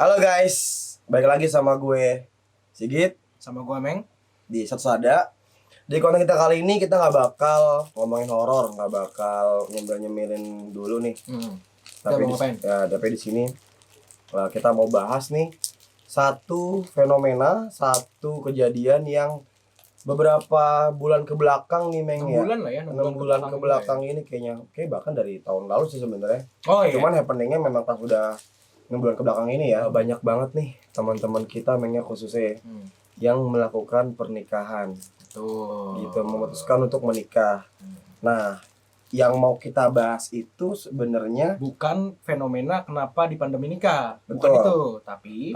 Halo guys, balik lagi sama gue Sigit Sama gua Meng di Satu Sada. Di konten kita kali ini kita nggak bakal ngomongin horor, nggak bakal nyemirin dulu nih. Tapi di sini kita mau bahas nih satu fenomena, satu kejadian yang beberapa bulan ke belakang nih Meng 6 ya. bulan lah ya 6 bulan ke belakang ini kayak bahkan dari tahun lalu sih sebenarnya. Oh iya. Cuman happeningnya memang pas udah 6 bulan ke belakang ini ya, banyak banget nih teman-teman kita Mengnya khususnya yang melakukan pernikahan. Tuh. Gitu, memutuskan untuk menikah. Nah, yang mau kita bahas itu sebenarnya Bukan fenomena kenapa di pandemi nikah. Bukan Betul. itu, tapi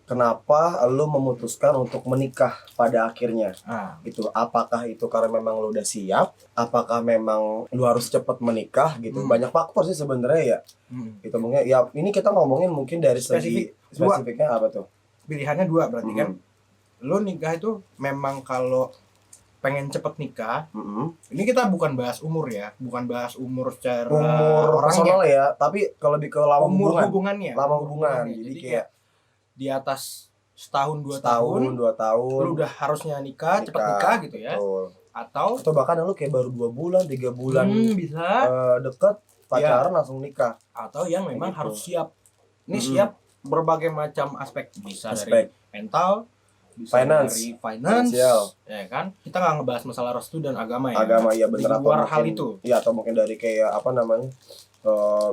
kenapa lo memutuskan untuk menikah pada akhirnya? Gitu. Apakah itu karena memang lo udah siap? Apakah memang lo harus cepat menikah gitu? Banyak faktor sih sebenarnya ya. Itu mungkin ya ini kita ngomongin mungkin dari segi spesifiknya apa tuh? Pilihannya dua berarti kan. Lo nikah itu memang kalau pengen cepet nikah. Ini kita bukan bahas umur ya, bukan bahas umur secara umur personal ya, tapi kalau lebih ke lama umur hubungannya. Lama hubungan. Jadi kayak di atas setahun 2 tahun, 2 tahun lu udah harusnya nikah, cepet nikah gitu ya. Betul. Atau bahkan lu kayak baru 2 bulan, 3 bulan bisa deket pacaran langsung nikah. Atau yang memang gitu. harus siap. Ini siap berbagai macam aspek, bisa dari mental, bisa dari finance, ya kan? Kita nggak ngebahas masalah restu dan agama ya. Agama ya benar, di luar hal itu. Ya atau mungkin dari kayak apa namanya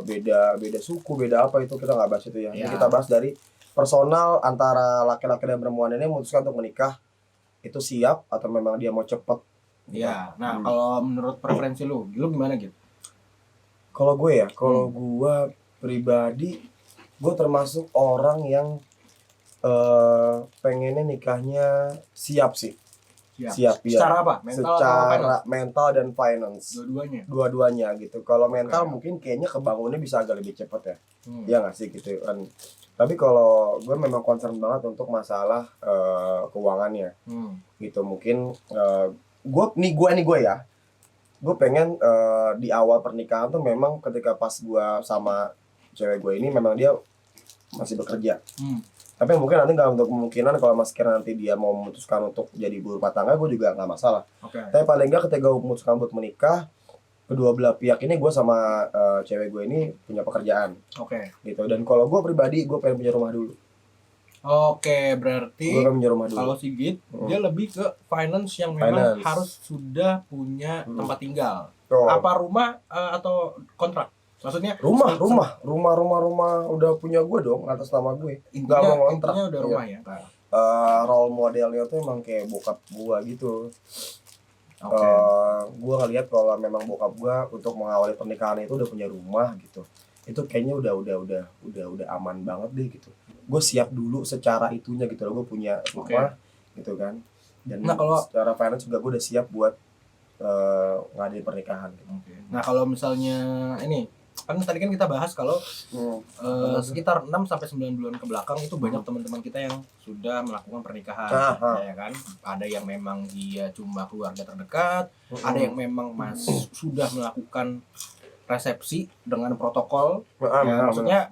beda suku, beda apa itu kita nggak bahas itu ya. Ini kita bahas dari personal antara laki-laki dan perempuan ini memutuskan untuk menikah, itu siap atau memang dia mau cepet. Ya, nah kalau menurut preferensi lu gimana gitu? Kalau gue ya, kalau gue pribadi, gue termasuk orang yang pengennya nikahnya siap sih. Siap ya. Secara apa? Mental dan finance. Dua-duanya gitu. Kalau mental mungkin kayaknya kebangunnya bisa agak lebih cepat ya. Ya nggak sih gitu kan. Tapi kalau gue memang concern banget untuk masalah keuangannya. Gitu mungkin gue ya. Gue pengen di awal pernikahan tuh memang ketika pas gue sama cewek gue ini memang dia masih bekerja. Tapi mungkin nanti nggak untuk kemungkinan kalau mas kira nanti dia mau memutuskan untuk jadi ibu rumah tangga, gue juga nggak masalah. Tapi paling nggak ketika gue memutuskan untuk menikah, kedua belah pihak ini gue sama cewek gue ini punya pekerjaan. Gitu. Dan kalau gue pribadi, gue pengen punya rumah dulu. Berarti kalau Sigit dia lebih ke finance yang memang harus sudah punya tempat tinggal. Apa rumah atau kontrak? Maksudnya rumah udah punya gue dong atas nama gue. Nggak mau kontrak. Intinya udah rumah ya. Role modelnya tuh emang kayak bokap gue gitu. Gue ngeliat kalau memang bokap gue untuk mengawali pernikahan itu udah punya rumah gitu. Itu kayaknya udah aman banget deh gitu. Gue siap dulu secara itunya gitu loh, gue punya rumah gitu kan. Dan kalau secara finance juga gue udah siap buat ngadain pernikahan gitu. Nah kalau misalnya ini kan tadi kan kita bahas kalau sekitar 6-9 bulan ke belakang itu banyak teman-teman kita yang sudah melakukan pernikahan, ya kan? Ada yang memang dia cuma keluarga terdekat, ada yang memang sudah melakukan resepsi dengan protokol, maksudnya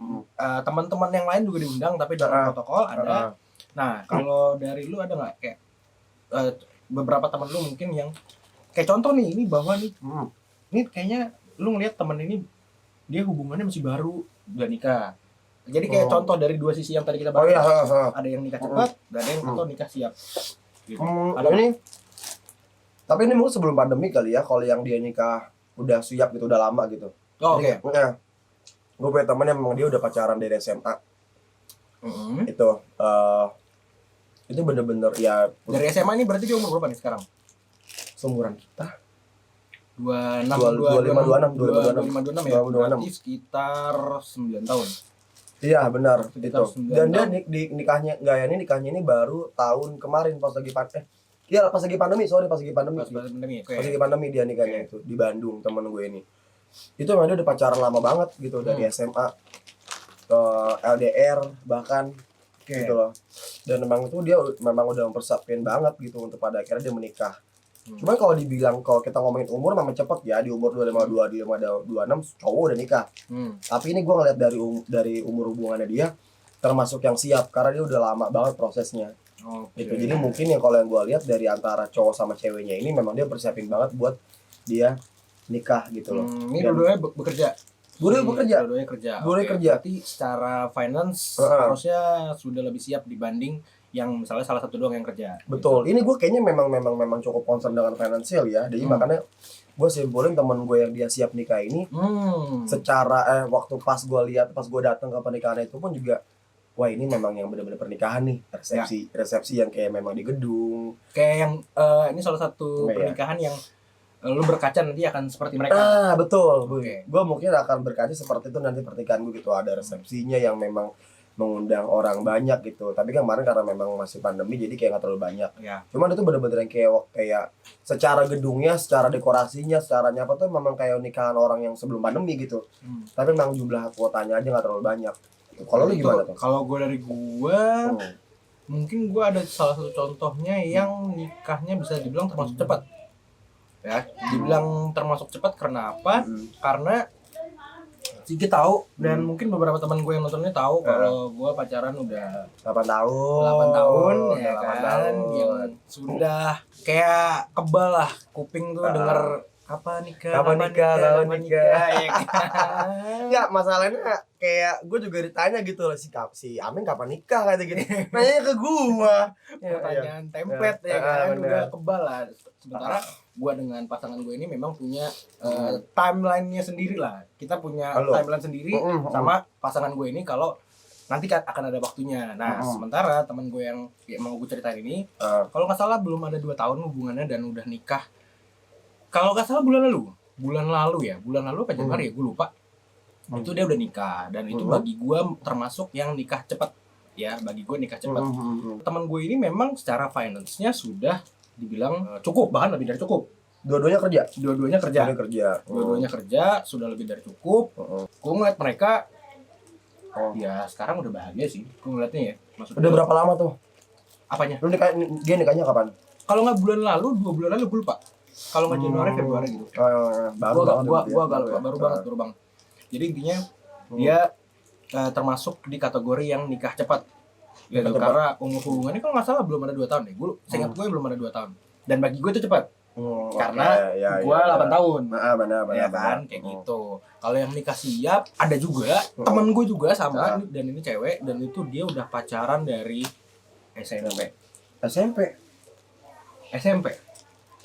teman-teman yang lain juga diundang tapi dengan protokol ada. Nah kalau dari lu ada nggak kayak beberapa teman lu mungkin yang kayak contoh nih ini bahwa nih, ini kayaknya lu ngelihat teman ini dia hubungannya masih baru udah nikah. Jadi kayak contoh dari dua sisi yang tadi kita bahas. Ada yang nikah cepat, ada yang atau nikah siap. Gitu. Tapi ini mungkin sebelum pandemi kali ya, kalau yang dia nikah udah siap gitu, udah lama gitu. Gue punya temen yang memang dia udah pacaran dari SMA. Itu bener-bener ya. Dari SMA ini berarti dia umur berapa nih sekarang? Seumuran kita. 25, 26 ya. Berarti sekitar 9 tahun. Iya benar itu. Dan dia nikahnya ini baru tahun kemarin pas lagi pandemi. Pas lagi pandemi. Pas lagi pandemi dia nikahnya itu di Bandung, temen gue ini. Itu memang dia udah pacaran lama banget gitu dari SMA ke LDR bahkan gitu loh. Dan memang itu dia memang udah mempersiapkan banget gitu untuk pada akhirnya dia menikah. Cuman kalau dibilang kalau kita ngomongin umur memang cepet ya, di umur 25 di 26 cowok udah nikah. Tapi ini gue ngeliat dari umur hubungannya dia termasuk yang siap karena dia udah lama banget prosesnya. Gitu. Jadi mungkin yang kalau yang gue lihat dari antara cowok sama ceweknya ini memang dia persiapin banget buat dia nikah gitu loh. Ini dua-duanya bekerja. Dua-duanya kerja. Berarti secara finance harusnya sudah lebih siap dibanding yang misalnya salah satu doang yang kerja. Betul. Gitu. Ini gue kayaknya memang cukup concern dengan finansial ya. Jadi makanya gue simpulin temen gue yang dia siap nikah ini secara waktu pas gue datang ke pernikahan itu pun juga wah ini memang yang benar-benar pernikahan nih, resepsi yang kayak memang di gedung. Kayak yang ini salah satu pernikahan yang lu berkaca nanti akan seperti mereka. Betul. Gue mungkin akan berkaca seperti itu nanti pernikahan gue gitu, ada resepsinya yang memang mengundang orang banyak gitu. Tapi kan kemarin karena memang masih pandemi jadi kayak nggak terlalu banyak. Cuman itu bener-bener yang kayak secara gedungnya, secara dekorasinya, secara apa tuh memang kayak nikahan orang yang sebelum pandemi gitu. Tapi memang jumlah kuotanya aja nggak terlalu banyak. Kalau lu gimana tuh? Kalau gue dari gue, mungkin gue ada salah satu contohnya yang nikahnya bisa dibilang termasuk cepat. Ya, dibilang termasuk cepat karena apa? Karena Sigi tahu dan mungkin beberapa teman gue yang nontonnya tahu kalau gue pacaran udah 8 tahun ya kan, yang sudah kayak kebal lah kuping tuh denger kapan nikah ya kan. Ya masalahnya kayak gue juga ditanya gitu loh si Amin kapan nikah kayak gitu. Nanya ke gue. Pertanyaan template ya kan, udah kebal lah. Sementara gue dengan pasangan gue ini memang punya timeline-nya sendiri lah. Kita punya timeline sendiri sama pasangan gue ini kalau nanti akan ada waktunya. Nah, sementara teman gue yang mau gue ceritain ini, kalau nggak salah belum ada 2 tahun hubungannya dan udah nikah. Kalau nggak salah bulan lalu apa Januari ya, gue lupa. Itu dia udah nikah dan itu bagi gue termasuk yang nikah cepat ya, bagi gue nikah cepat. Teman gue ini memang secara finance-nya sudah dibilang cukup, bahkan lebih dari cukup. Dua-duanya kerja, sudah lebih dari cukup. Gue ngeliat mereka ya sekarang udah bahagia sih, gue ngeliatnya ya. Udah berapa lama tuh? Apanya? Dia nikahnya kapan? Kalau nggak bulan lalu, 2 bulan lalu gue lupa. Kalau nggak Januari, Februari gitu. Baru banget. Jadi intinya dia termasuk di kategori yang nikah cepat. Gitu, karena umur hubungannya kalau nggak salah belum ada 2 tahun deh. Seingat gue belum ada 2 tahun. Dan bagi gue itu cepat. Karena gue 8 tahun. Benar. Ya kan, kayak gitu. Kalau yang nikah siap ada juga. Temen gue juga sama dan ini cewek dan itu dia udah pacaran dari SMP.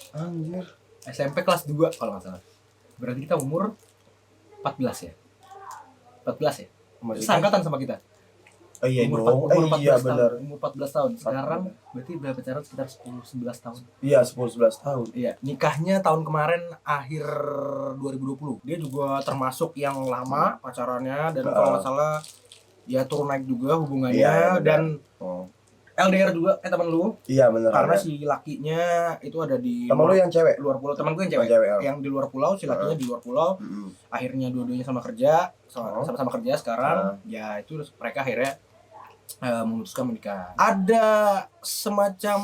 Anjir. SMP kelas 2 kalau nggak salah. Berarti kita umur 14 ya. Seangkatan sama kita. Iya umur dong. Benar. Umur 14 tahun. Sekarang berarti udah pacaran sekitar 10-11 tahun. Iya, 10-11 tahun. Iya, nikahnya tahun kemarin akhir 2020. Dia juga termasuk yang lama pacarannya dan kalau nggak salah ya turun naik juga hubungannya dan LDR juga teman lu. Iya benar. Karena si lakinya itu ada di teman lu yang cewek. Luar pulau. Teman gue yang cewek. Yang di luar pulau, si lakinya di luar pulau. Akhirnya dua-duanya sama-sama kerja sekarang. Ya itu mereka akhirnya memutuskan menikah. Ada semacam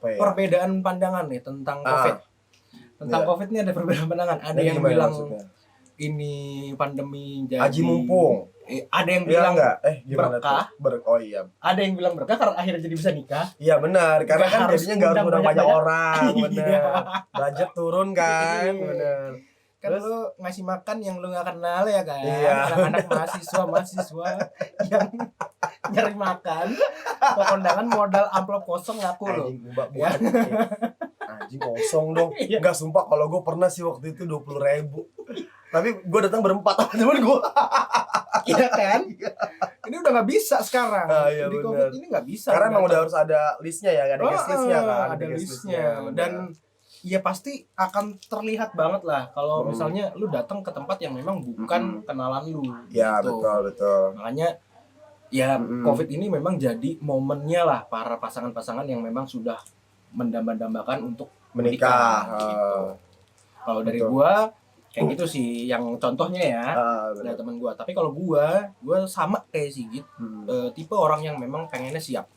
perbedaan pandangan nih tentang COVID. COVID ini ada perbedaan pandangan. Ada yang bilang ini pandemi jadi Haji mumpung. Ada yang bilang berkah. Ada yang bilang berkah karena akhirnya jadi bisa nikah. Iya benar, karena kan biasanya nggak harus undang banyak orang, benar. Budget turun kan, benar. Kan lu ngasih makan yang lu nggak kenal ya kan. Anak-anak mahasiswa yang nyari makan, kondangan modal amplop kosong ngaku lo. Anjing kosong dong. Enggak sumpah kalau gue pernah sih waktu itu 20.000. Tapi gue datang berempat sama temen gue. Iya kan? Ini udah nggak bisa sekarang. Di COVID ini nggak bisa. Karena memang udah harus ada listnya ya, ada guest listnya kan. Ada listnya. Dan ya pasti akan terlihat banget lah kalau misalnya lu datang ke tempat yang memang bukan kenalan lu. Ya gitu. Betul. Makanya ya COVID ini memang jadi momennya lah para pasangan-pasangan yang memang sudah mendamba-dambakan untuk menikah. Gitu. Kalau dari gua kayak gitu sih yang contohnya ya dari teman gua. Tapi kalau gua sama kayak Sigit, tipe orang yang memang pengennya siap.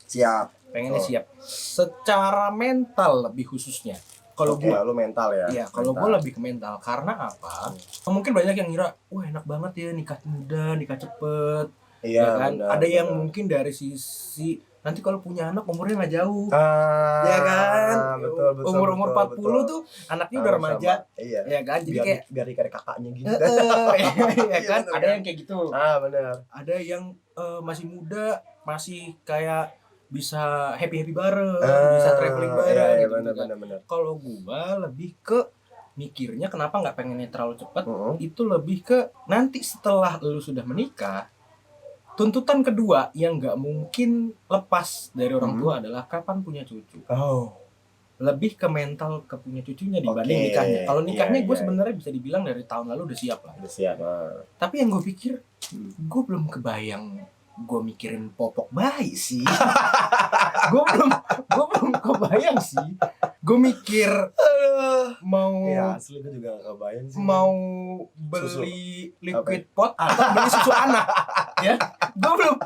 Pengennya siap secara mental lebih khususnya. Kalau gue lu mental ya. Iya, kalau gue lebih ke mental. Karena apa? Mungkin banyak yang ngira, wah enak banget ya nikah muda, nikah cepet. Iya Ya kan? benar, Ada yang benar. mungkin dari sisi nanti kalau punya anak umurnya nggak jauh. Ah, Ya kan? betul, betul, Umur-umur betul, 40 betul. tuh anaknya udah remaja. Iya. Ya kan? Jadi kayak biar dikasih kakaknya gitu. ya kan? bener, Ada kan? yang kayak gitu. Benar. Ada yang masih muda, masih kayak bisa happy bareng, bisa traveling bareng iya, gitu, benar. Kalau gua lebih ke mikirnya kenapa nggak pengennya terlalu cepat, itu lebih ke nanti setelah lu sudah menikah, tuntutan kedua yang nggak mungkin lepas dari orang tua adalah kapan punya cucu. Lebih ke mental ke punya cucunya dibanding nikahnya. Kalau nikahnya gue sebenarnya bisa dibilang dari tahun lalu udah siap lah. Udah siap. Tapi yang gue pikir, gue belum kebayang gue mikirin popok bayi sih. gue belum kebayang sih. Gue mikir mau asli gue juga gak kebayang sih. Mau beli liquid pot atau beli susu anak. Ya,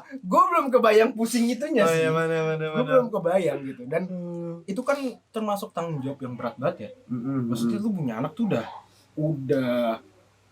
gue belum kebayang pusing itunya sih. Gue belum kebayang gitu. Dan itu kan termasuk tanggung jawab yang berat banget ya. Maksudnya lu punya anak tuh udah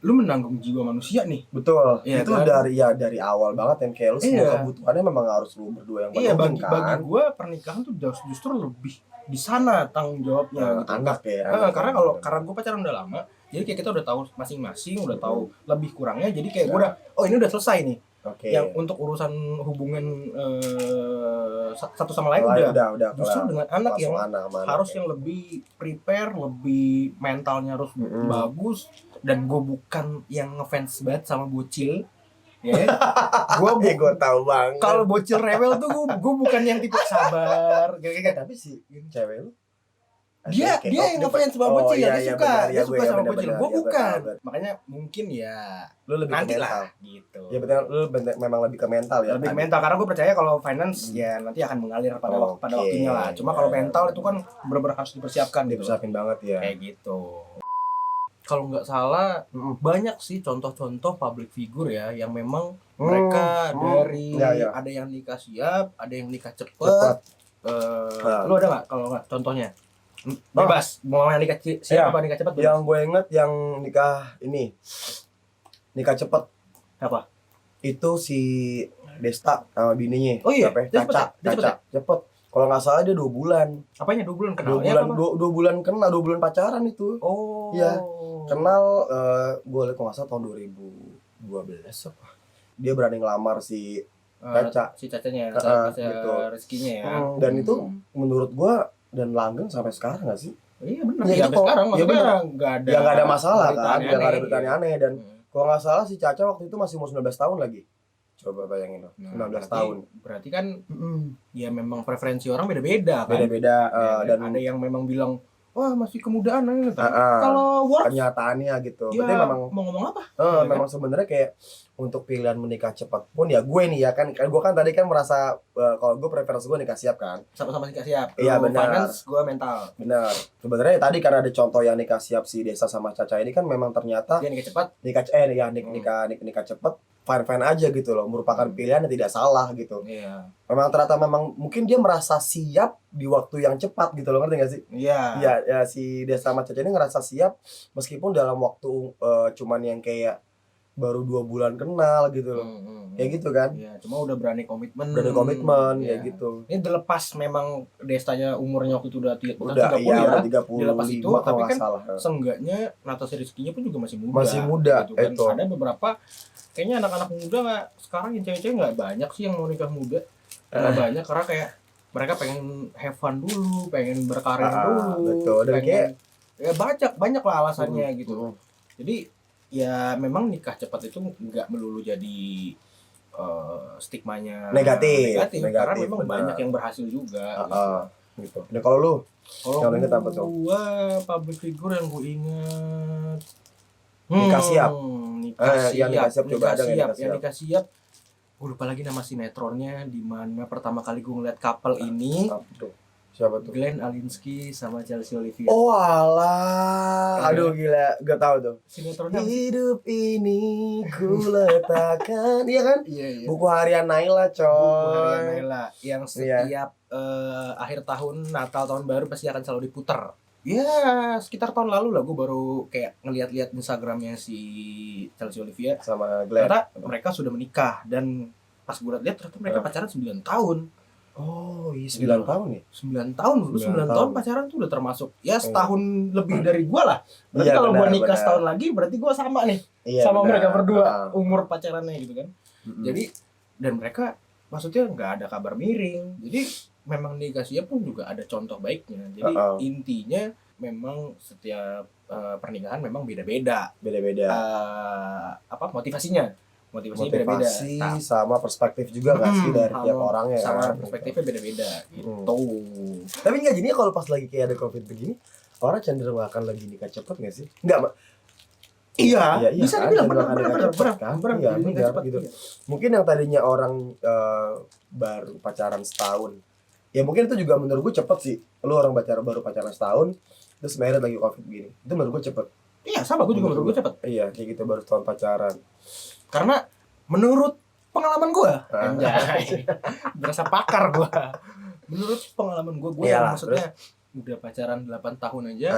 lu menanggung jiwa manusia nih. Betul. Ya, itu kan? dari awal banget yang kayak lu semua kebutuhannya memang harus lu berdua yang penuhin kan. Bagi gue pernikahan tuh justru lebih di sana tanggung jawabnya gitu. Anak ya. Karena karena gue pacaran udah lama, jadi kayak kita udah tahu masing-masing, udah tahu lebih kurangnya. Jadi kayak gue ini udah selesai nih. Yang untuk urusan hubungan satu sama lain udah justru dengan anak yang harus yang lebih prepare, lebih mentalnya harus bagus. Dan gue bukan yang ngefans banget sama bocil, ya. Gue tahu banget. Kalau bocil rewel tuh gue bukan yang tipe sabar, kayak. Tapi si cewek lu dia yang ngefans sama bocil, dia suka sama bocil. Gue bukan. Bener. Makanya mungkin ya lu lebih nanti ke mental lah gitu. Ya betul, lu memang lebih ke mental ya. Lebih ke mental karena gue percaya kalau finance ya nanti akan mengalir pada waktunya lah. Cuma kalau mental itu kan benar-benar harus dipersiapkan banget ya. Kayak gitu. Kalau nggak salah banyak sih contoh-contoh public figure ya yang memang mereka dari ada yang nikah siap, ada yang nikah cepet. Lu ada nggak kalau nggak contohnya? Bebas mau yang nikah siap apa nikah cepet? Yang gue inget yang nikah cepet apa? Itu si Desta sama bininya. Oh iya, Caca. Cepet. Kalau nggak salah dia 2 bulan. Apanya 2 bulan kenalnya? 2 bulan kenal, 2 bulan pacaran itu. Oh. Iya. Kenal gue lihat kalau nggak salah tahun 2012 apa. Dia berani ngelamar si Caca. Si Cacanya, gitu. rezekinya ya. Dan itu menurut gue dan langgeng sampai sekarang nggak sih? Iya benar. Ya, sampai sekarang maksudnya nggak ada masalah kan, nggak ada berita gitu. aneh dan kalau nggak salah si Caca waktu itu masih umur 19 tahun lagi. Coba bayangin loh, 19 tahun. Berarti kan ya memang preferensi orang beda-beda kan. Beda-beda dan ada yang memang bilang wah masih kemudaan aja. Kalau work kenyataannya gitu. Ya, berarti memang mau ngomong apa? Memang sebenarnya kayak untuk pilihan menikah cepat pun ya gue nih ya kan gue kan tadi kan merasa kalau gue preferensi gue nikah siap kan. Sama-sama nikah siap. Iya benar. Finance gue mental. Benar. Sebenarnya tadi karena ada contoh yang nikah siap si Desa sama Caca ini kan memang ternyata dia nikah cepat. Nikah cepat fine aja gitu loh, merupakan pilihan yang tidak salah gitu. Iya. Memang ternyata mungkin dia merasa siap di waktu yang cepat gitu loh, ngerti gak sih? Iya. Ya si Desa sama Caca ini ngerasa siap meskipun dalam waktu cuman yang kayak baru 2 bulan kenal gitu loh. Kayak gitu kan? Iya, cuma udah berani komitmen kayak gitu. Ini terlepas memang Destanya umurnya waktu itu udah 30 udah 35 dilepas itu, tapi kan salah. Seenggaknya Natasha Rizky-nya pun juga masih muda. Masih muda gitu kan. itu. Ada beberapa kayaknya anak-anak muda nggak sekarang yang cewek-cewek nggak banyak sih yang mau nikah muda. Nggak banyak karena kayak mereka pengen have fun dulu, pengen berkarir dulu. Betul. Dan pengen ya banyak lah alasannya gitu. Jadi ya memang nikah cepat itu nggak melulu jadi stigmanya negatif karena memang banyak yang berhasil juga gitu. Nah kalau lu inget apa tuh? Gua public figure yang gue inget nikah siap. Nikah siap. Gue lupa lagi nama sinetronnya di mana pertama kali gue ngeliat couple ini. Siapa tuh? Glenn Alinsky sama Chelsea Olivia. Oh alah. Aduh gila, gak tahu tuh. Sinetronnya hidup ini ku letakkan. Iya kan? Iya. Buku harian Naila coy. Buku harian Naila yang setiap akhir tahun, Natal, tahun baru pasti akan selalu diputar. Ya sekitar tahun lalu lah gue baru kayak ngeliat-liat Instagramnya si Chelsea Olivia sama Glenn. Ternyata mereka sudah menikah dan pas gue lihat ternyata mereka pacaran 9 tahun. Oh iya 9 tahun ya? 9 tahun, 9 tahun pacaran tuh udah termasuk ya setahun lebih dari gue lah. Berarti kalau gue nikah setahun lagi berarti gue sama nih sama mereka berdua umur pacarannya gitu kan. Jadi dan mereka maksudnya nggak ada kabar miring. Jadi memang negasinya pun juga ada contoh baiknya. Jadi intinya memang setiap pernikahan memang beda-beda. Motivasinya beda-beda. Sama perspektif juga nggak sih dari tiap orangnya. Sama perspektifnya beda-beda gitu. Tapi nggak gini kalau pas lagi kayak ada COVID begini, orang cenderung akan lagi nikah cepet nggak sih? Nggak, Iya, bisa dibilang benar gitu. Mungkin yang tadinya orang baru pacaran setahun, ya mungkin itu juga menurut gue cepet sih. Lu orang baru pacaran setahun, terus married lagi COVID gini, itu menurut gue cepet. Iya sama, gue juga menurut gue cepet. Iya kayak gitu baru setahun pacaran. Karena menurut pengalaman gue, berasa pakar gue. Menurut pengalaman gue yang maksudnya udah pacaran 8 tahun aja.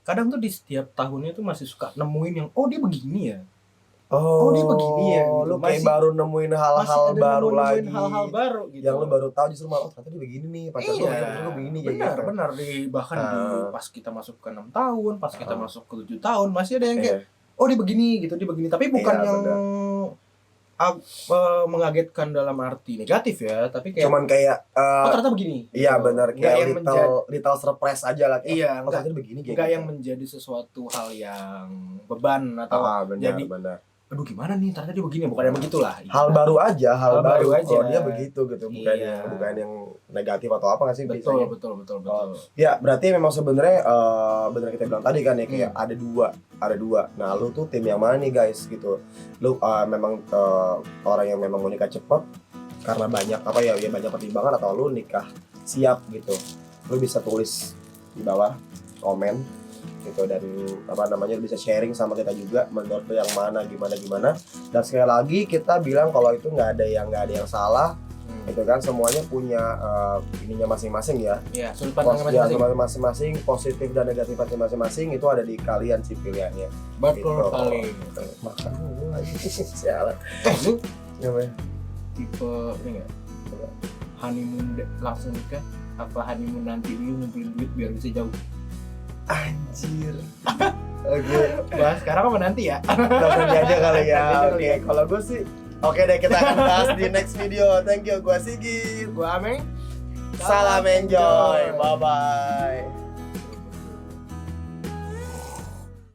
Kadang tuh di setiap tahunnya tuh masih suka nemuin yang dia begini ya. Dia begini ya. Gitu. Lu kayak baru nemuin hal-hal baru lagi. Hal-hal baru gitu. Yang lu baru tahu justru malah ternyata dia begini nih, pacarnya lu begini kayak gitu. Benar bahkan di pas kita masuk ke 6 tahun, pas kita masuk ke 7 tahun masih ada yang kayak dia begini gitu, dia begini. Tapi bukan yang mengagetkan dalam arti negatif ya, tapi kayak cuman kayak ternyata begini. Iya benar, kayak little surprise aja lah. Iya, enggak begini kayak enggak yang menjadi sesuatu hal yang beban atau jadi aduh gimana nih ternyata dia begini, bukan yang begitulah. Hal baru aja. Kalau dia begitu gitu, bukan yang negatif atau apa nggak sih? Betul. Ya berarti memang sebenarnya benar kita bilang tadi kan ya kayak ada dua. Nah lu tuh tim yang mana nih guys gitu? Lu memang orang yang memang mau nikah cepet karena banyak banyak pertimbangan, atau lu nikah siap gitu? Lu bisa tulis di bawah komen gitu, dan lu bisa sharing sama kita juga menurut lu yang mana gimana. Dan sekali lagi kita bilang kalau itu nggak ada yang salah. Itu kan semuanya punya ininya masing-masing ya. Iya, sudut pandangnya masing-masing, positif dan negatifnya masing-masing itu ada di kalian sih pilihannya. Betul sekali. Makan dulu lagi. Sialan. Lu gimana? Tipe ini enggak? Honeymoon langsung nikah apa honeymoon nanti dulu ngumpulin duit biar bisa jauh? Anjir. Oke. Bahas sekarang apa nanti ya? Nanti aja kali ya. Oke, kalau gue sih oke deh, kita akan bahas di next video. Thank you, gue Sigit, gue Ameng. Salam enjoy. Bye bye.